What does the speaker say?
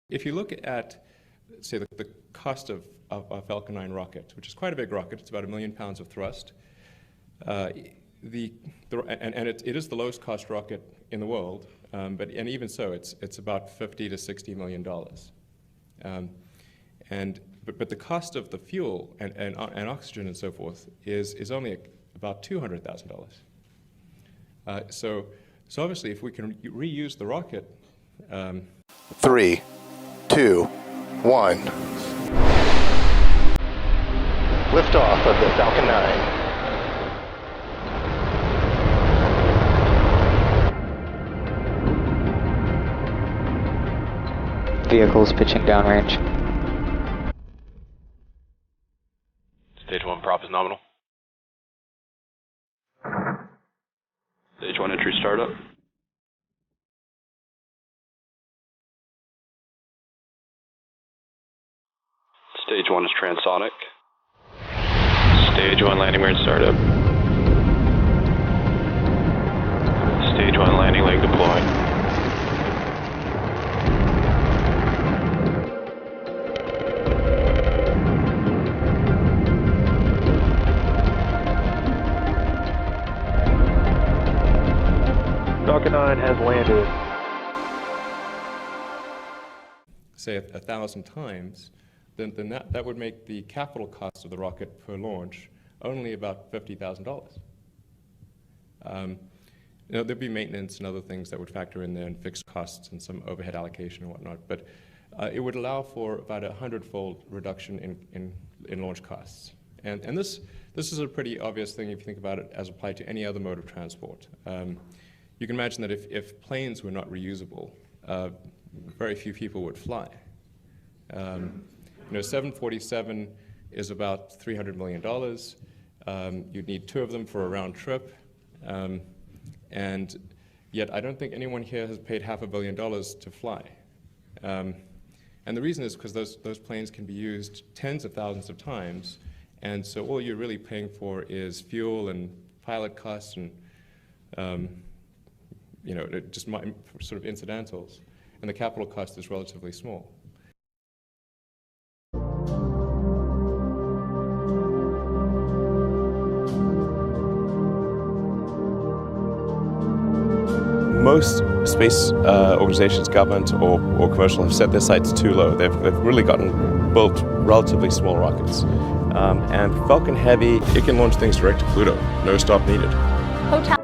If you look at, say, the cost of a Falcon 9 rocket, which is quite a big rocket, it's about 1 million pounds of thrust, and it is the lowest cost rocket in the world, but even so, it's about $50 to $60 million. But the cost of the fuel and oxygen and so forth is only about $200,000. So obviously, if we can reuse the rocket. 3, 2, 1. Liftoff of the Falcon 9. Vehicles pitching downrange. Stage 1 prop is nominal. Stage 1 entry startup. Stage 1 is transonic. Stage 1 landing range startup. Stage 1 landing leg deployed. Falcon 9 has landed. Say 1,000 times, then that would make the capital cost of the rocket per launch only about $50,000. There'd be maintenance and other things that would factor in there, and fixed costs and some overhead allocation and whatnot, but it would allow for about a 100-fold reduction in launch costs. And this is a pretty obvious thing if you think about it as applied to any other mode of transport. You can imagine that if planes were not reusable, very few people would fly. 747 is about $300 million. You'd need 2 of them for a round trip. And yet I don't think anyone here has paid $500 million to fly. And the reason is because those planes can be used tens of thousands of times. And so all you're really paying for is fuel and pilot costs and just sort of incidentals. And the capital cost is relatively small. Most space organizations, government or commercial, have set their sights too low. They've really built relatively small rockets. And Falcon Heavy, it can launch things direct to Pluto, no stop needed. Hotel